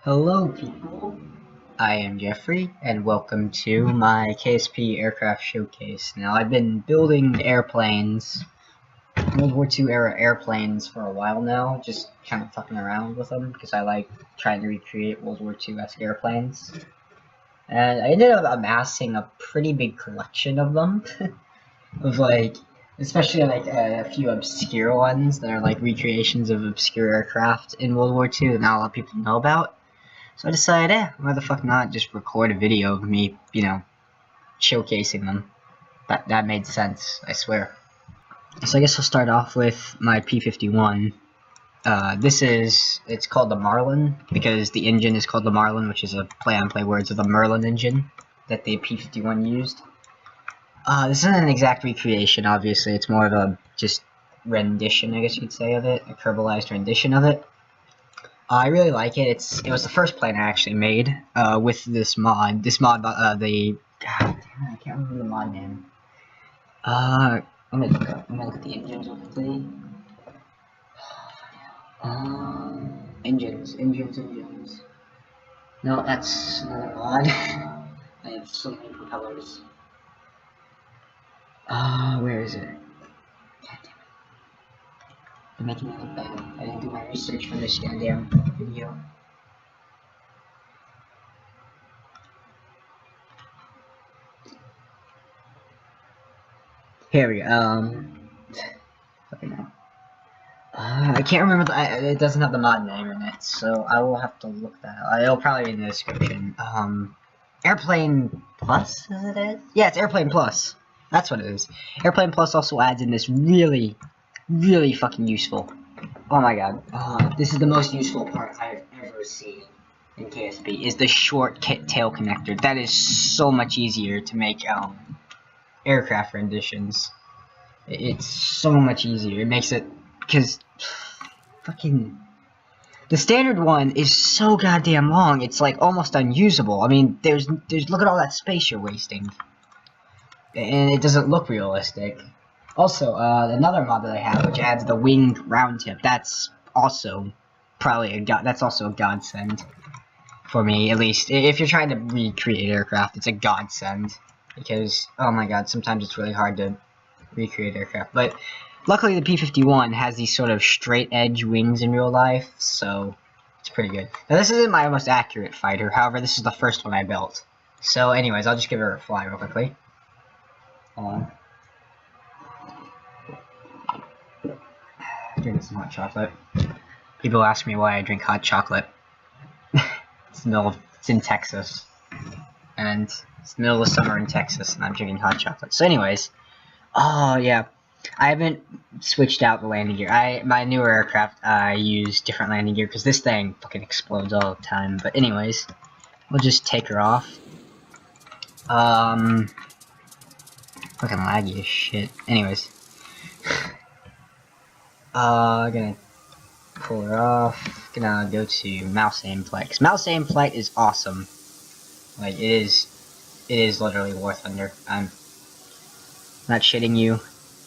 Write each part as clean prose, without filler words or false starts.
Hello people, I am Jeffrey and welcome to my KSP aircraft showcase. Now I've been building airplanes, World War II era airplanes for a while now, just kind of fucking around with them because I like trying to recreate World War II-esque airplanes. And I ended up amassing a pretty big collection of them, of especially a few obscure ones that are like recreations of obscure aircraft in World War II that not a lot of people know about. So I decided, why the fuck not just record a video of me, showcasing them. That made sense, I swear. So I guess I'll start off with my P-51. It's called the Marlin, because the engine is called the Marlin, which is a play-on-play words of the Merlin engine that the P-51 used. This isn't an exact recreation, obviously. It's more of a just rendition, I guess you could say, of it. A verbalized rendition of it. I really like it. It was the first plane I actually made with this mod. God damn it, I can't remember the mod name. I'm gonna look at the engines quickly. Engines. No, that's another mod. I have so many propellers. Where is it? God damn it. You're making me look bad. I didn't do my research for this goddamn video. Here we go. Fucking hell. I can't remember. It doesn't have the mod name in it, so I will have to look that up. It'll probably be in the description. Airplane Plus, is it? Yeah, it's Airplane Plus. That's what it is. Airplane Plus also adds in this really fucking useful. Oh my god. This is the most useful part I've ever seen in KSP, is the short tail connector. That is so much easier to make, aircraft renditions. It's so much easier. It makes it, because fucking the standard one is so goddamn long. It's like almost unusable. I mean, there's look at all that space you're wasting, and it doesn't look realistic. Also, another mod that I have, which adds the winged round tip. That's also probably that's also a godsend for me, at least. If you're trying to recreate aircraft, it's a godsend. Because, oh my god, sometimes it's really hard to recreate aircraft. But luckily the P-51 has these sort of straight edge wings in real life, so it's pretty good. Now this isn't my most accurate fighter, however this is the first one I built. So anyways, I'll just give her a fly real quickly. Hold on. Drink some hot chocolate. People ask me why I drink hot chocolate. It's in Texas. And it's the middle of summer in Texas, and I'm drinking hot chocolate. So anyways, oh yeah, I haven't switched out the landing gear. My newer aircraft, I use different landing gear, because this thing fucking explodes all the time. But anyways, we'll just take her off. Fucking laggy as shit. Anyways. Gonna pull her off. Gonna go to mouse aim flight, because mouse aim flight is awesome. Like, it is literally War Thunder. I'm not shitting you.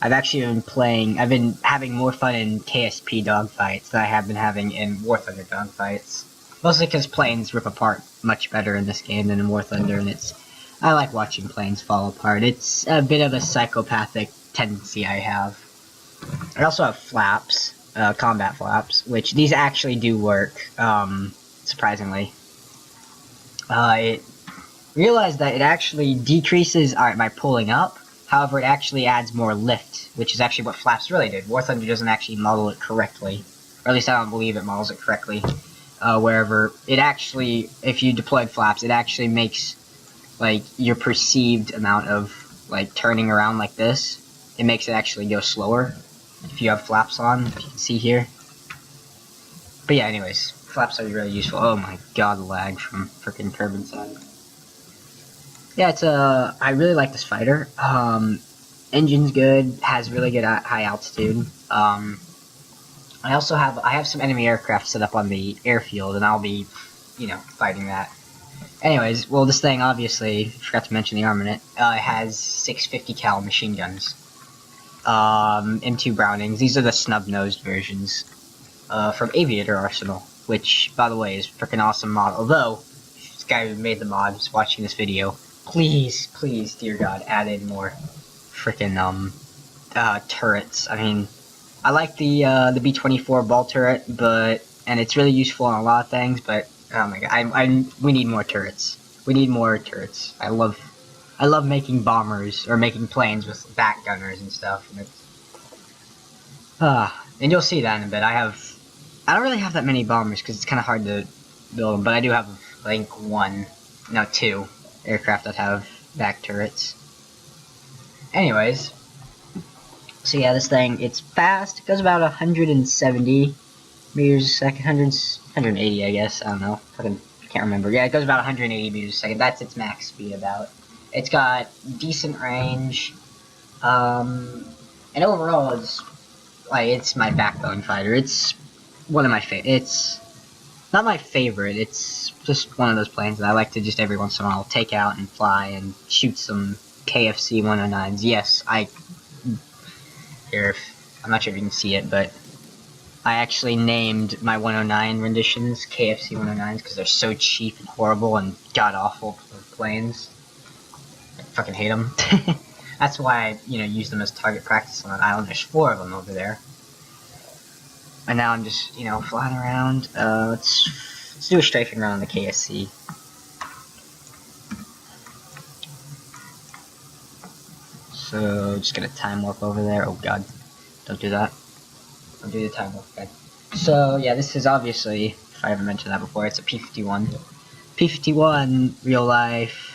I've been having more fun in KSP dogfights than I have been having in War Thunder dogfights. Mostly because planes rip apart much better in this game than in War Thunder, and I like watching planes fall apart. It's a bit of a psychopathic tendency I have. I also have flaps, combat flaps, which these actually do work, surprisingly. It realized that it actually decreases by pulling up, however it actually adds more lift, which is actually what flaps really did. War Thunder doesn't actually model it correctly, or at least I don't believe it models it correctly, wherever it actually, if you deployed flaps, it actually makes, like, your perceived amount of, like, turning around like this, it makes it actually go slower, if you have flaps on, if you can see here. But yeah, anyways, flaps are really useful. Oh my god, the lag from frickin' curb inside. Yeah, I really like this fighter. Engine's good, has really good high altitude. I have some enemy aircraft set up on the airfield, and I'll be, fighting that. Anyways, well, this thing, obviously, forgot to mention the armament, has 650 cal machine guns. M2 Brownings, these are the snub-nosed versions, from Aviator Arsenal. which, by the way, is a freaking awesome mod. Although, if this guy who made the mod is watching this video, please, please, dear God, add in more freaking turrets. I mean, I like the B-24 ball turret, and it's really useful in a lot of things. But oh my God, we need more turrets. We need more turrets. I love making bombers or making planes with back gunners and stuff. And and you'll see that in a bit. I don't really have that many bombers because it's kind of hard to build them, but I do have, I think, two aircraft that have back turrets. Anyways, so yeah, this thing, it's fast. It goes about 170 meters a second, 180, I guess. I don't know. I can't remember. Yeah, it goes about 180 meters a second. That's its max speed about. It's got decent range, and overall, it's my backbone fighter. It's one of my it's not my favorite, it's just one of those planes that I like to just every once in a while take out and fly and shoot some KFC 109s. Yes, here, I'm not sure if you can see it, but I actually named my 109 renditions KFC 109s because they're so cheap and horrible and god-awful planes. I fucking hate them. That's why I, use them as target practice on an island. There's 4 of them over there. And now I'm just, flying around. Let's do a strafing run on the KSC. So, just gonna time warp over there. Oh god. Don't do that. Don't do the time warp, okay. So, yeah, this is obviously, if I haven't mentioned that before, it's a P-51. P-51, real life.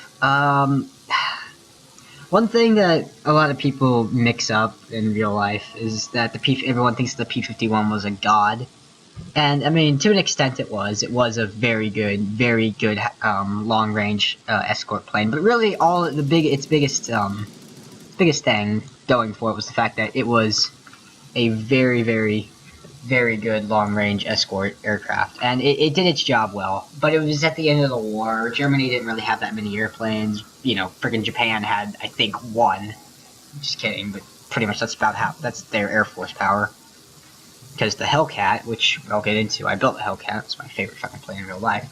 One thing that a lot of people mix up in real life is that everyone thinks the P-51 was a god. And, I mean, to an extent it was. It was a very good, long-range, escort plane. But really, its biggest thing going for it was the fact that it was a very, very good long-range escort aircraft. And it did its job well. But it was at the end of the war. Germany didn't really have that many airplanes. Friggin' Japan had, I think, 1. Just kidding, but pretty much that's their Air Force power. Because the Hellcat, which I'll get into, I built the Hellcat, it's my favorite fucking plane in real life.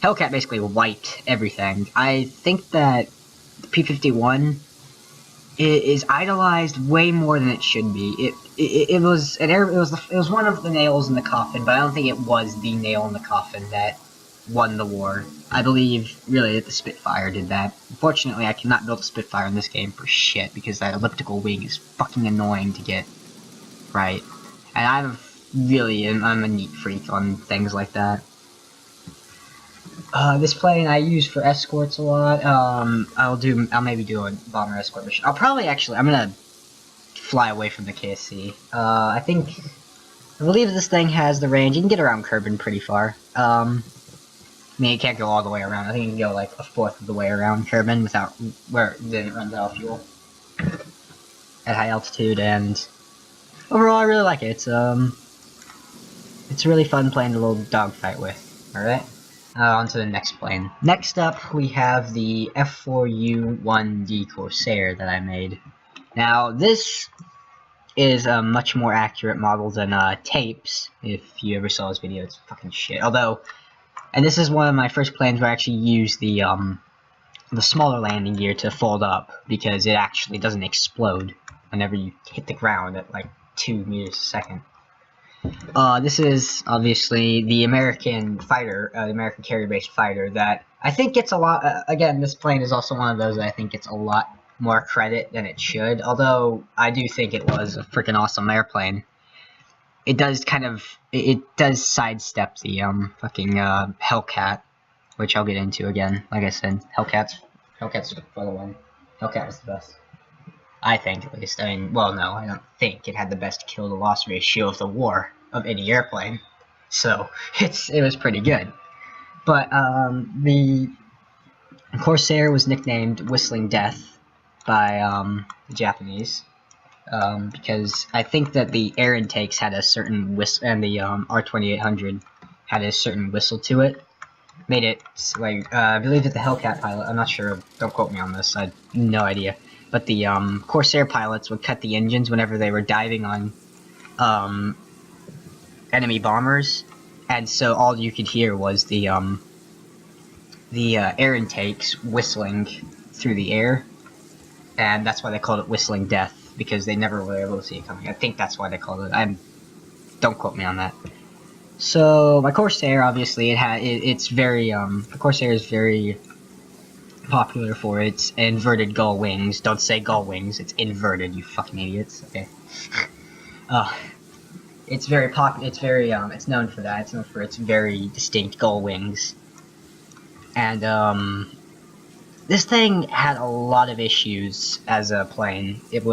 Hellcat basically wiped everything. I think that the P-51 is idolized way more than it should be. It was one of the nails in the coffin, but I don't think it was the nail in the coffin that won the war. I believe, really, that the Spitfire did that. Unfortunately, I cannot build a Spitfire in this game for shit, because that elliptical wing is fucking annoying to get right. And I'm a neat freak on things like that. This plane I use for escorts a lot. I'll maybe do a bomber escort mission. I'm gonna fly away from the KSC. I believe this thing has the range. You can get around Kerbin pretty far. I mean, you can't go all the way around. I think you can go like a fourth of the way around Kerbin then it runs out of fuel at high altitude. And overall, I really like it. It's a really fun plane to little dogfight with. All right. On to the next plane. Next up, we have the F4U-1D Corsair that I made. Now, this is a much more accurate model than Tapes. If you ever saw this video, it's fucking shit. And this is one of my first planes where I actually used the smaller landing gear to fold up, because it actually doesn't explode whenever you hit the ground at like 2 meters a second. This is obviously the American fighter, the American carrier-based fighter that I think gets a lot. Again, this plane is also one of those that I think gets a lot more credit than it should. Although I do think it was a freaking awesome airplane. It does sidestep the fucking Hellcat, which I'll get into again. Like I said, Hellcat's for the one. Hellcat was the best. I think, at least. I mean, well, no, I don't think it had the best kill-to-loss ratio of the war of any airplane. So, it was pretty good. But, the Corsair was nicknamed Whistling Death by, the Japanese. Because I think that the air intakes had a certain whistle, and the, R2800 had a certain whistle to it. Made it, like, I believe that the Hellcat pilot, I'm not sure, don't quote me on this, I have no idea. But the Corsair pilots would cut the engines whenever they were diving on enemy bombers, and so all you could hear was the air intakes whistling through the air, and that's why they called it whistling death, because they never were able to see it coming. I think that's why they called it. Don't quote me on that. So my Corsair, obviously, it's very the Corsair is very popular for its inverted gull wings. Don't say gull wings, it's inverted, you fucking idiots. Okay. It's very it's known for that. It's known for its very distinct gull wings. And this thing had a lot of issues as a plane. It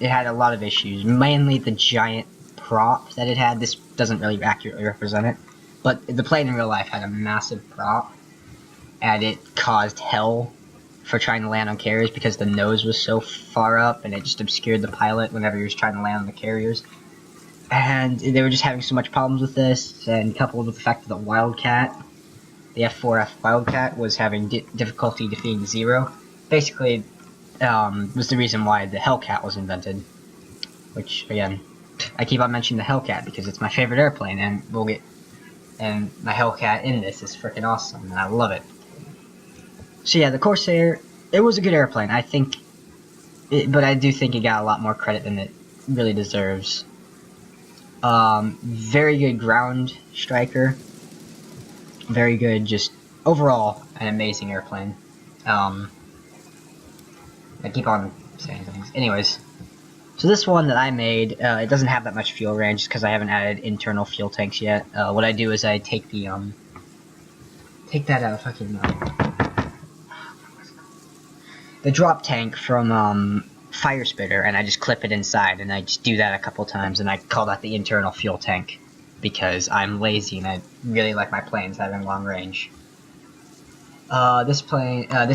had a lot of issues, mainly the giant prop that it had. This doesn't really accurately represent it, but the plane in real life had a massive prop, and it caused hell for trying to land on carriers because the nose was so far up, and it just obscured the pilot whenever he was trying to land on the carriers. And they were just having so much problems with this, and coupled with the fact that the Wildcat, the F4F Wildcat, was having difficulty defeating Zero, basically was the reason why the Hellcat was invented. Which, again, I keep on mentioning the Hellcat because it's my favorite airplane, and my Hellcat in this is freaking awesome, and I love it. So yeah, the Corsair, it was a good airplane, I think, but I do think it got a lot more credit than it really deserves. Very good ground striker. Very good, just overall, an amazing airplane. I keep on saying things. Anyways, so this one that I made, it doesn't have that much fuel range because I haven't added internal fuel tanks yet. What I do is I take the, the drop tank from, Fire Spitter, and I just clip it inside, and I just do that a couple times, and I call that the internal fuel tank, because I'm lazy and I really like my planes having long range. This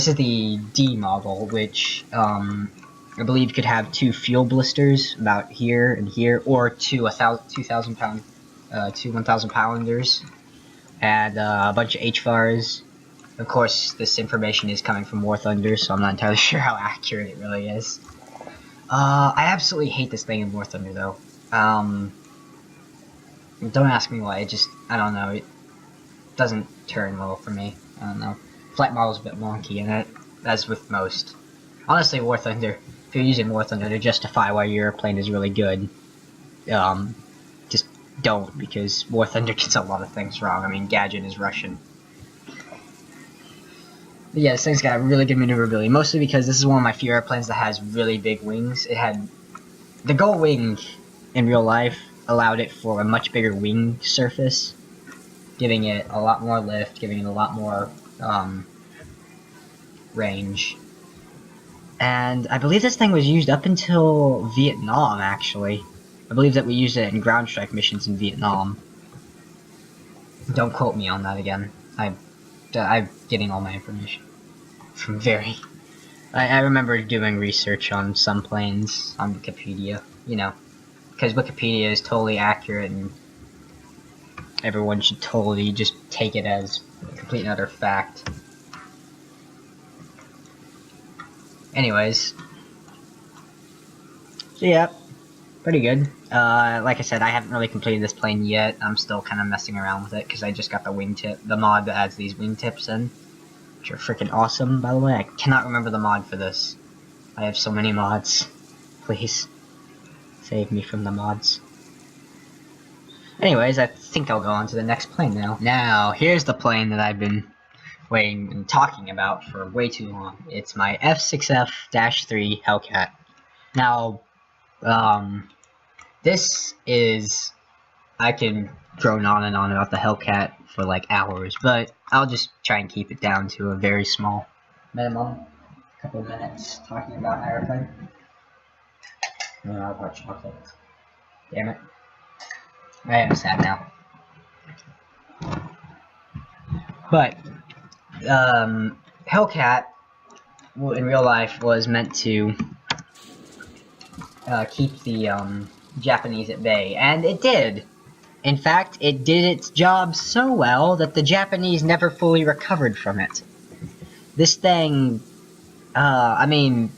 is the D model, which, I believe could have 2 fuel blisters, about here and here, or two 1,000 pounders, and a bunch of HVARs. Of course, this information is coming from War Thunder, so I'm not entirely sure how accurate it really is. I absolutely hate this thing in War Thunder, though. Don't ask me why, I don't know, it doesn't turn well for me. I don't know. Flight model's a bit wonky, and as with most. Honestly, War Thunder, if you're using War Thunder to justify why your airplane is really good, just don't, because War Thunder gets a lot of things wrong. I mean, Gadget is Russian. But yeah, this thing's got really good maneuverability, mostly because this is one of my few airplanes that has really big wings. It had... The gull wing, in real life, allowed it for a much bigger wing surface, giving it a lot more lift, giving it a lot more, range. And I believe this thing was used up until Vietnam, actually. I believe that we used it in ground strike missions in Vietnam. Don't quote me on that again. I'm getting all my information from I remember doing research on some planes on Wikipedia, you know, because Wikipedia is totally accurate and everyone should totally just take it as a complete and utter fact. Anyways, so yeah, pretty good. Like I said, I haven't really completed this plane yet. I'm still kind of messing around with it because I just got the wingtip, the mod that adds these wingtips in, which are freaking awesome, by the way. I cannot remember the mod for this. I have so many mods. Please, save me from the mods. Anyways, I think I'll go on to the next plane now. Now, here's the plane that I've been waiting and talking about for way too long. It's my F6F-3 Hellcat. Now, this is... I can drone on and on about the Hellcat for like hours, but I'll just try and keep it down to a very small minimum. A couple of minutes talking about my airplane. No, I'll watch chocolate. Damn it. I am sad now. But, Hellcat, in real life, was meant to keep the Japanese at bay, and it did. In fact, it did its job so well that the Japanese never fully recovered from it. This thing, I mean,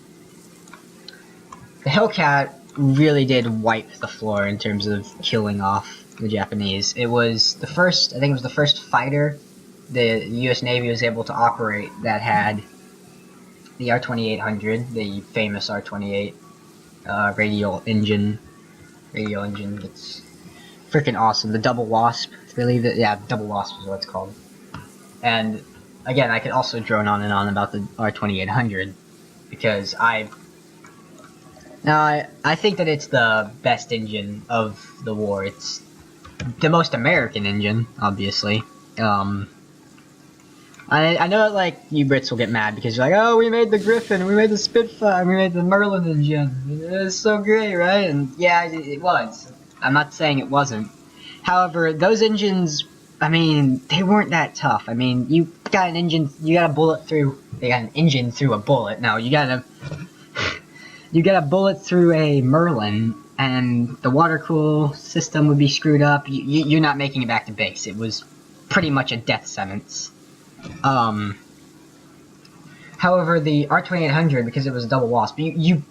the Hellcat really did wipe the floor in terms of killing off the Japanese. It was the first, I think it was the first fighter the U.S. Navy was able to operate that had the R-2800, the famous R-28 radial engine. It's freaking awesome. The Double Wasp, Double Wasp is what it's called. And again, I could also drone on and on about the R-2800 because I think that it's the best engine of the war. It's the most American engine, obviously. I know, like, you Brits will get mad because you're like, oh, we made the Griffin, we made the Spitfire, we made the Merlin engine. It's so great, right? And yeah, it was. I'm not saying it wasn't. However, those engines, I mean, they weren't that tough. I mean, you got an engine through a bullet. No, you got a bullet through a Merlin, and the water cool system would be screwed up. You're not making it back to base. It was pretty much a death sentence. However, the R-2800, because it was a Double Wasp, you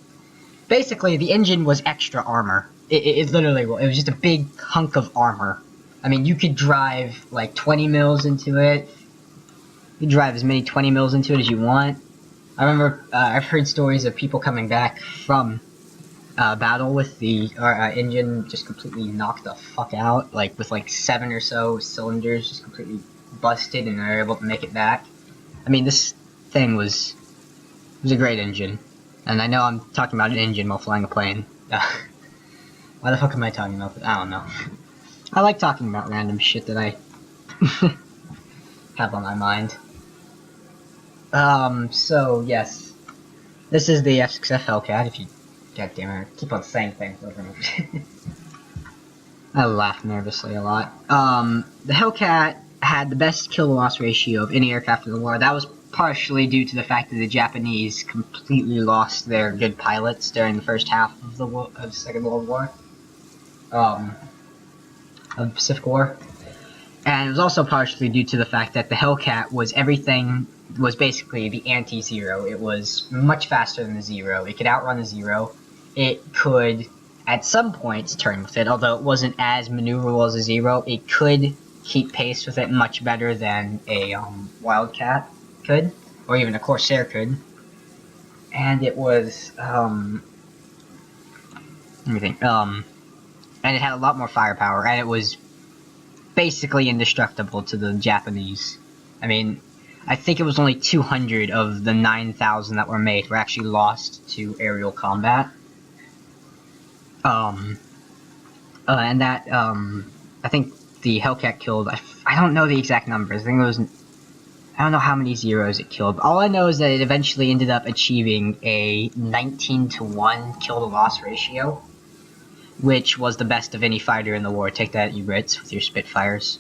basically, the engine was extra armor. It literally was. It was just a big hunk of armor. I mean, you could drive like 20 mils into it. You could drive as many 20 mils into it as you want. I remember, I've heard stories of people coming back from battle with the engine just completely knocked the fuck out, like with like 7 or so cylinders just completely busted, and they're able to make it back. I mean, this thing was a great engine, and I know I'm talking about an engine while flying a plane. Why the fuck am I talking about this? I don't know. I like talking about random shit that I have on my mind. So yes, this is the F6F Hellcat. If you, goddamn it, keep on saying things over and over. I laugh nervously a lot. The Hellcat had the best kill-to-loss ratio of any aircraft in the war. That was partially due to the fact that the Japanese completely lost their good pilots during the first half of the Second World War, of the Pacific War. And it was also partially due to the fact that the Hellcat was basically the anti-Zero. It was much faster than the Zero. It could outrun the Zero. It could, at some points, turn with it, although it wasn't as maneuverable as a Zero. It could keep pace with it much better than a Wildcat could, or even a Corsair could. And it was, let me think, and it had a lot more firepower, and it was basically indestructible to the Japanese. I mean, I think it was only 200 of the 9,000 that were made were actually lost to aerial combat. And that, I think the Hellcat killed, I don't know the exact numbers, I think it was, I don't know how many Zeros it killed, but all I know is that it eventually ended up achieving a 19-to-1 kill-to-loss ratio, which was the best of any fighter in the war. Take that, you Brits, with your Spitfires.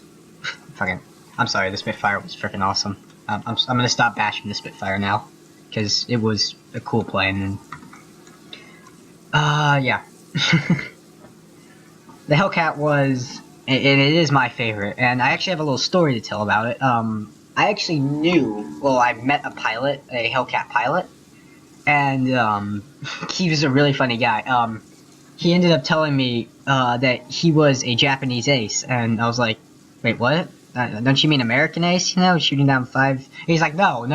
Fucking, I'm sorry, the Spitfire was freaking awesome. I'm gonna stop bashing the Spitfire now, because it was a cool plane, and, yeah. The Hellcat was, and it is my favorite, and I actually have a little story to tell about it. I actually I met a pilot, a Hellcat pilot, and, he was a really funny guy. He ended up telling me, that he was a Japanese ace, and I was like, wait, what? Don't you mean American ace, you know, shooting down 5? He's like, no.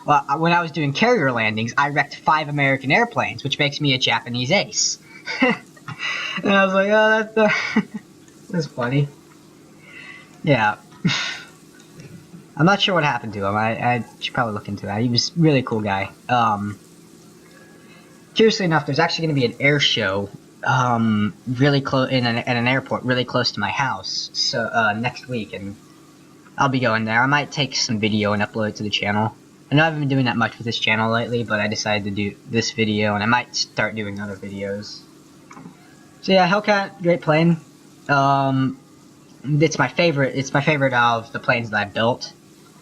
Well, when I was doing carrier landings, I wrecked 5 American airplanes, which makes me a Japanese ace. And I was like, oh, that's funny. Yeah. I'm not sure what happened to him. I should probably look into that. He was a really cool guy. Curiously enough, there's actually going to be an air show, really close, at an airport really close to my house, so, next week, and I'll be going there. I might take some video and upload it to the channel. I know I haven't been doing that much with this channel lately, but I decided to do this video, and I might start doing other videos. So yeah, Hellcat, great plane. It's my favorite of the planes that I built,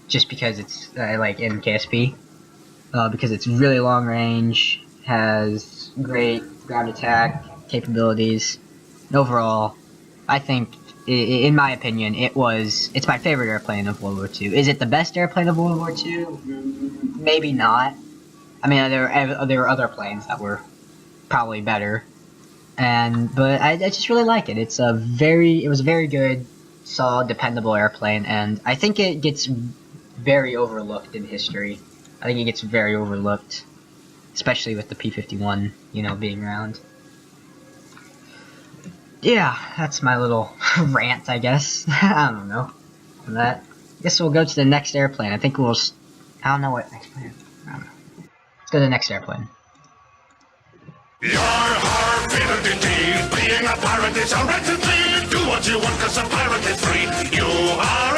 just because it's, like, in KSP. Because it's really long range, has great ground attack capabilities, and overall, I think, in my opinion, it's my favorite airplane of World War II. Is it the best airplane of World War II? Maybe not. I mean, there were other planes that were probably better. but I just really like it. It was a very good, solid, dependable airplane, and I think it gets very overlooked in history. I think it gets very overlooked, especially with the P-51, you know, being around. Yeah, that's my little rant, I guess. I don't know. For that, I guess we'll go to the next airplane. I think I don't know what next plane. I don't know. Let's go to the next airplane. Yar, pirate indeed. Being a pirate is a right to be. Do what you want, cause a pirate is free. You are